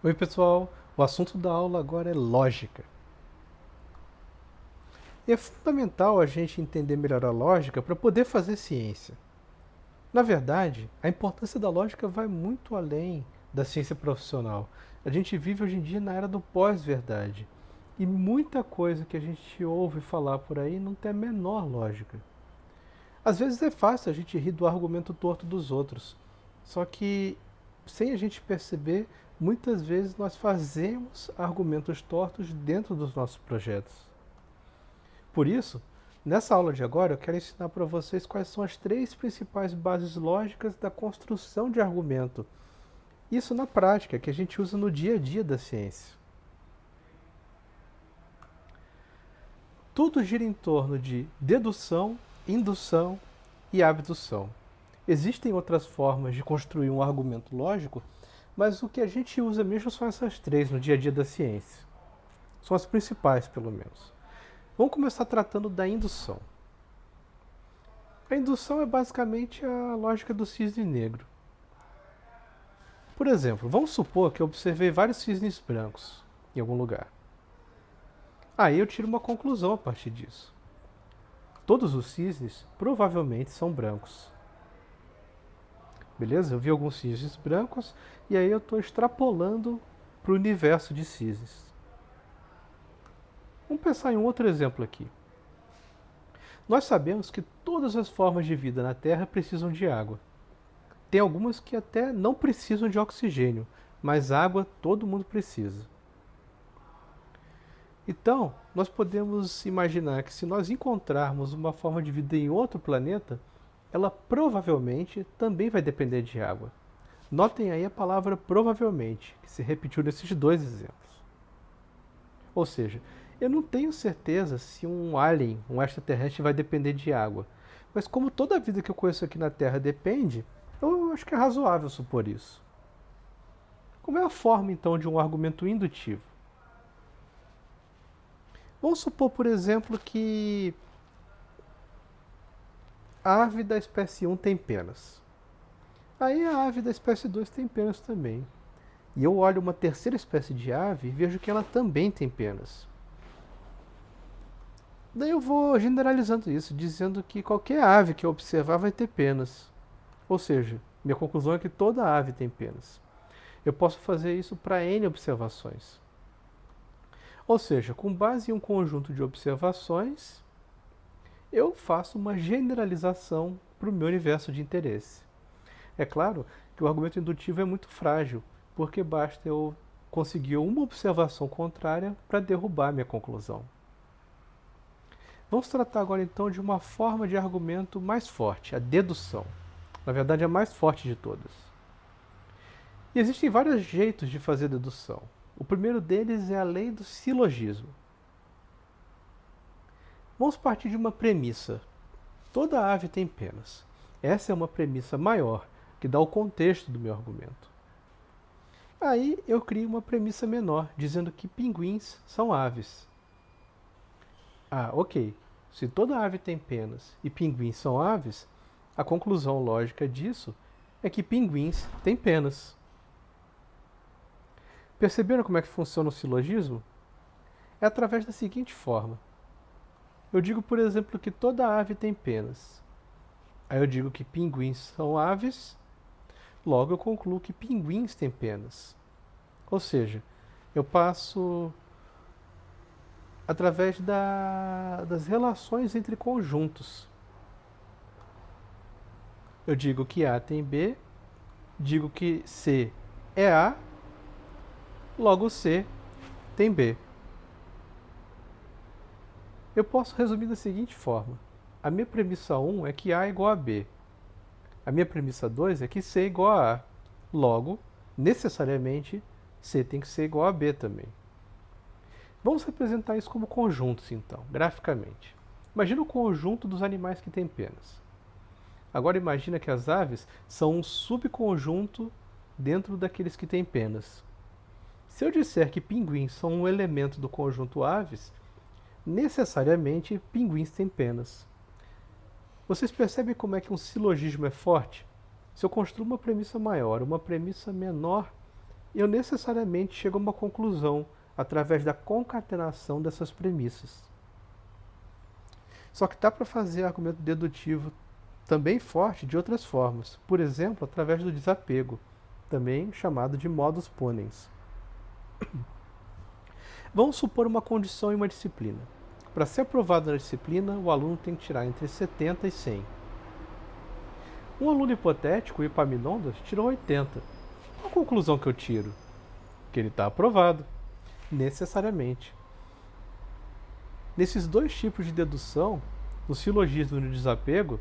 Oi, pessoal! O assunto da aula agora é lógica. E é fundamental a gente entender melhor a lógica para poder fazer ciência. Na verdade, a importância da lógica vai muito além da ciência profissional. A gente vive hoje em dia na era do pós-verdade. E muita coisa que a gente ouve falar por aí não tem a menor lógica. Às vezes é fácil a gente rir do argumento torto dos outros. Só que, sem a gente perceber, muitas vezes nós fazemos argumentos tortos dentro dos nossos projetos. Por isso, nessa aula de agora, eu quero ensinar para vocês quais são as três principais bases lógicas da construção de argumento. Isso na prática, que a gente usa no dia a dia da ciência. Tudo gira em torno de dedução, indução e abdução. Existem outras formas de construir um argumento lógico, mas o que a gente usa mesmo são essas três no dia a dia da ciência. São as principais, pelo menos. Vamos começar tratando da indução. A indução é basicamente a lógica do cisne negro. Por exemplo, vamos supor que eu observei vários cisnes brancos em algum lugar. Aí eu tiro uma conclusão a partir disso. Todos os cisnes provavelmente são brancos. Beleza? Eu vi alguns cisnes brancos e aí eu estou extrapolando para o universo de cisnes. Vamos pensar em um outro exemplo aqui. Nós sabemos que todas as formas de vida na Terra precisam de água. Tem algumas que até não precisam de oxigênio, mas água todo mundo precisa. Então, nós podemos imaginar que se nós encontrarmos uma forma de vida em outro planeta, ela provavelmente também vai depender de água. Notem aí a palavra provavelmente, que se repetiu nesses dois exemplos. Ou seja, eu não tenho certeza se um alien, um extraterrestre, vai depender de água. Mas como toda a vida que eu conheço aqui na Terra depende, eu acho que é razoável supor isso. Como é a forma, então, de um argumento indutivo? Vamos supor, por exemplo, que a ave da espécie 1 tem penas. Aí a ave da espécie 2 tem penas também. E eu olho uma terceira espécie de ave e vejo que ela também tem penas. Daí eu vou generalizando isso, dizendo que qualquer ave que eu observar vai ter penas. Ou seja, minha conclusão é que toda ave tem penas. Eu posso fazer isso para N observações. Ou seja, com base em um conjunto de observações, eu faço uma generalização para o meu universo de interesse. É claro que o argumento indutivo é muito frágil, porque basta eu conseguir uma observação contrária para derrubar minha conclusão. Vamos tratar agora então de uma forma de argumento mais forte, a dedução. Na verdade, a mais forte de todas. E existem vários jeitos de fazer dedução. O primeiro deles é a lei do silogismo. Vamos partir de uma premissa. Toda ave tem penas. Essa é uma premissa maior, que dá o contexto do meu argumento. Aí eu crio uma premissa menor, dizendo que pinguins são aves. Ah, ok. Se toda ave tem penas e pinguins são aves, a conclusão lógica disso é que pinguins têm penas. Perceberam como é que funciona o silogismo? É através da seguinte forma. Eu digo, por exemplo, que toda ave tem penas. Aí eu digo que pinguins são aves, logo eu concluo que pinguins têm penas. Ou seja, eu passo através das relações entre conjuntos. Eu digo que A tem B, digo que C é A, logo C tem B. Eu posso resumir da seguinte forma. A minha premissa 1 é que A é igual a B. A minha premissa 2 é que C é igual a A. Logo, necessariamente, C tem que ser igual a B também. Vamos representar isso como conjuntos, então, graficamente. Imagina o conjunto dos animais que têm penas. Agora imagina que as aves são um subconjunto dentro daqueles que têm penas. Se eu disser que pinguins são um elemento do conjunto aves, necessariamente pinguins têm penas. Vocês percebem como é que um silogismo é forte? Se eu construo uma premissa maior, uma premissa menor, eu necessariamente chego a uma conclusão através da concatenação dessas premissas. Só que dá para fazer argumento dedutivo também forte de outras formas, por exemplo, através do desapego, também chamado de modus ponens. Vamos supor uma condição em uma disciplina. Para ser aprovado na disciplina, o aluno tem que tirar entre 70 e 100. Um aluno hipotético, o Epaminondas, tirou 80. Qual a conclusão que eu tiro? Que ele está aprovado, necessariamente. Nesses dois tipos de dedução, no silogismo e no desapego,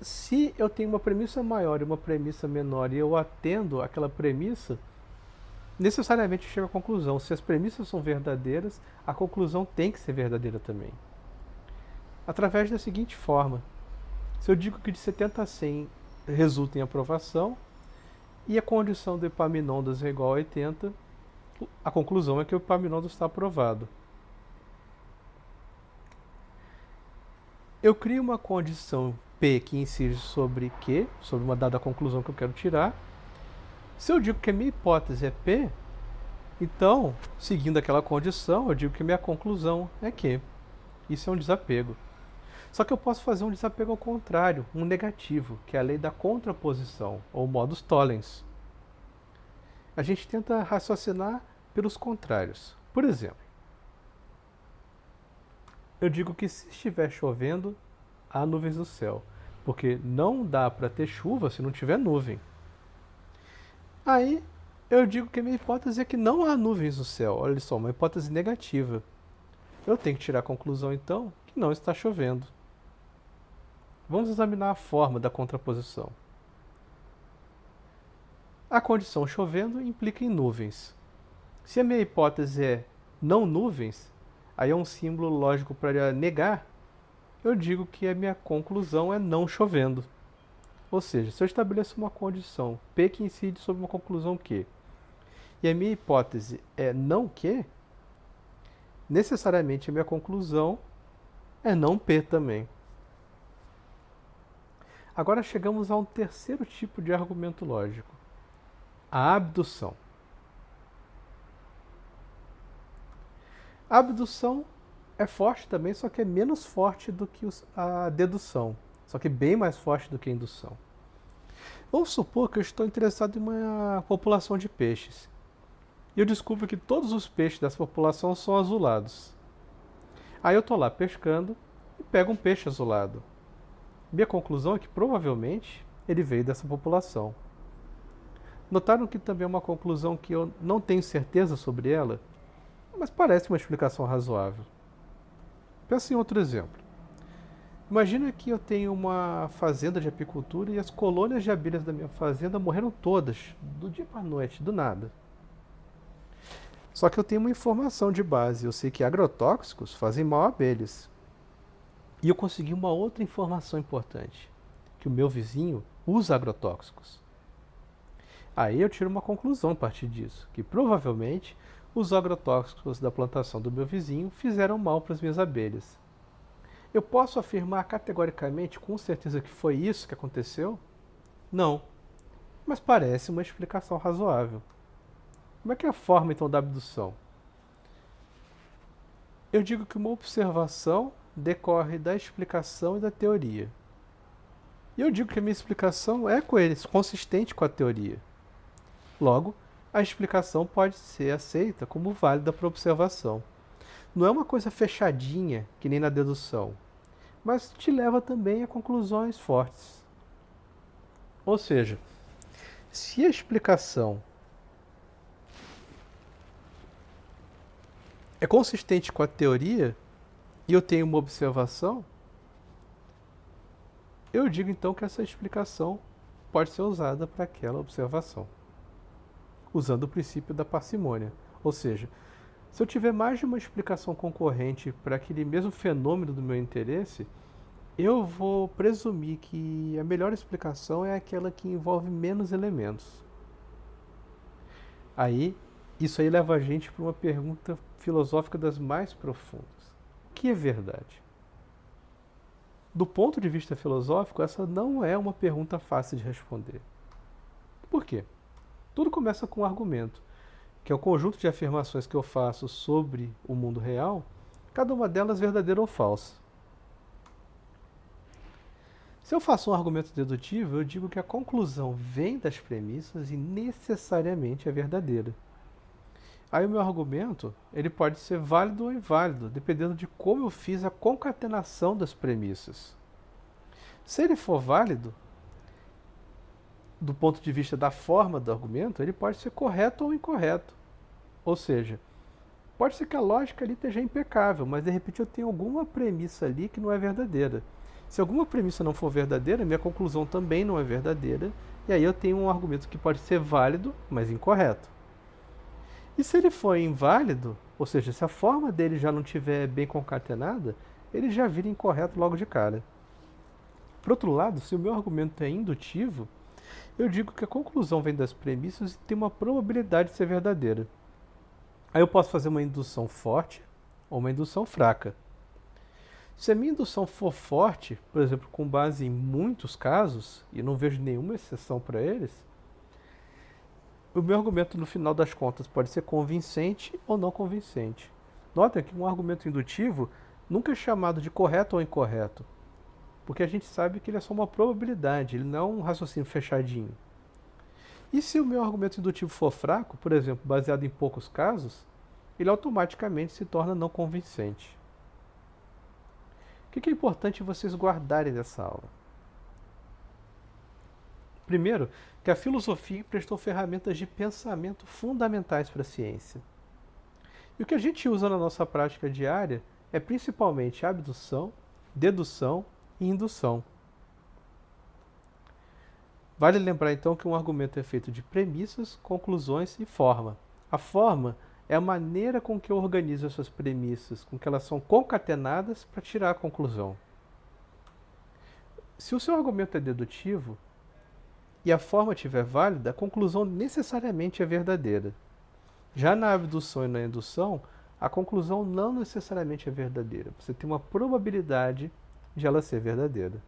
se eu tenho uma premissa maior e uma premissa menor e eu atendo aquela premissa, necessariamente eu chego à conclusão. Se as premissas são verdadeiras, a conclusão tem que ser verdadeira também. Através da seguinte forma: se eu digo que de 70 a 100 resulta em aprovação e a condição do Epaminondas é igual a 80, a conclusão é que o Epaminondas está aprovado. Eu crio uma condição P que incide sobre Q, sobre uma dada conclusão que eu quero tirar. Se eu digo que a minha hipótese é P, então, seguindo aquela condição, eu digo que a minha conclusão é Q. Isso é um desapego. Só que eu posso fazer um desapego ao contrário, um negativo, que é a lei da contraposição, ou modus tollens. A gente tenta raciocinar pelos contrários. Por exemplo, eu digo que se estiver chovendo, há nuvens no céu, porque não dá para ter chuva se não tiver nuvem. Aí eu digo que a minha hipótese é que não há nuvens no céu. Olha só, uma hipótese negativa. Eu tenho que tirar a conclusão então que não está chovendo. Vamos examinar a forma da contraposição. A condição chovendo implica em nuvens. Se a minha hipótese é não nuvens, aí é um símbolo lógico para negar, eu digo que a minha conclusão é não chovendo. Ou seja, se eu estabeleço uma condição P que incide sobre uma conclusão Q, e a minha hipótese é não Q, necessariamente a minha conclusão é não P também. Agora chegamos a um terceiro tipo de argumento lógico, a abdução. A abdução é forte também, só que é menos forte do que a dedução, só que bem mais forte do que a indução. Vamos supor que eu estou interessado em uma população de peixes. E eu descubro que todos os peixes dessa população são azulados. Aí eu estou lá pescando e pego um peixe azulado. Minha conclusão é que provavelmente ele veio dessa população. Notaram que também é uma conclusão que eu não tenho certeza sobre ela, mas parece uma explicação razoável. Pensa em outro exemplo. Imagina que eu tenho uma fazenda de apicultura e as colônias de abelhas da minha fazenda morreram todas, do dia para a noite, do nada. Só que eu tenho uma informação de base, eu sei que agrotóxicos fazem mal a abelhas. E eu consegui uma outra informação importante, que o meu vizinho usa agrotóxicos. Aí eu tiro uma conclusão a partir disso, que provavelmente os agrotóxicos da plantação do meu vizinho fizeram mal para as minhas abelhas. Eu posso afirmar categoricamente, com certeza, que foi isso que aconteceu? Não, mas parece uma explicação razoável. Como é que é a forma, então, da abdução? Eu digo que uma observação decorre da explicação e da teoria. E eu digo que a minha explicação é consistente com a teoria. Logo, a explicação pode ser aceita como válida para a observação. Não é uma coisa fechadinha, que nem na dedução, mas te leva também a conclusões fortes. Ou seja, se a explicação é consistente com a teoria e eu tenho uma observação, eu digo então que essa explicação pode ser usada para aquela observação, usando o princípio da parcimônia. Ou seja, se eu tiver mais de uma explicação concorrente para aquele mesmo fenômeno do meu interesse, eu vou presumir que a melhor explicação é aquela que envolve menos elementos. Isso aí leva a gente para uma pergunta filosófica das mais profundas. O que é verdade? Do ponto de vista filosófico, essa não é uma pergunta fácil de responder. Por quê? Tudo começa com um argumento, que é o conjunto de afirmações que eu faço sobre o mundo real, cada uma delas verdadeira ou falsa. Se eu faço um argumento dedutivo, eu digo que a conclusão vem das premissas e necessariamente é verdadeira. Aí o meu argumento, ele pode ser válido ou inválido, dependendo de como eu fiz a concatenação das premissas. Se ele for válido, do ponto de vista da forma do argumento, ele pode ser correto ou incorreto. Ou seja, pode ser que a lógica ali esteja impecável, mas de repente eu tenho alguma premissa ali que não é verdadeira. Se alguma premissa não for verdadeira, minha conclusão também não é verdadeira, e aí eu tenho um argumento que pode ser válido, mas incorreto. E se ele for inválido, ou seja, se a forma dele já não estiver bem concatenada, ele já vira incorreto logo de cara. Por outro lado, se o meu argumento é indutivo, eu digo que a conclusão vem das premissas e tem uma probabilidade de ser verdadeira. Aí eu posso fazer uma indução forte ou uma indução fraca. Se a minha indução for forte, por exemplo, com base em muitos casos, e não vejo nenhuma exceção para eles, o meu argumento no final das contas pode ser convincente ou não convincente. Nota que um argumento indutivo nunca é chamado de correto ou incorreto, porque a gente sabe que ele é só uma probabilidade, ele não é um raciocínio fechadinho. E se o meu argumento indutivo for fraco, por exemplo, baseado em poucos casos, ele automaticamente se torna não convincente. O que é importante vocês guardarem dessa aula? Primeiro, que a filosofia emprestou ferramentas de pensamento fundamentais para a ciência. E o que a gente usa na nossa prática diária é principalmente abdução, dedução e indução. Vale lembrar então que um argumento é feito de premissas, conclusões e forma. A forma é a maneira com que eu organizo essas premissas, com que elas são concatenadas para tirar a conclusão. Se o seu argumento é dedutivo e a forma estiver válida, a conclusão necessariamente é verdadeira. Já na abdução e na indução, a conclusão não necessariamente é verdadeira. Você tem uma probabilidade de ela ser verdadeira.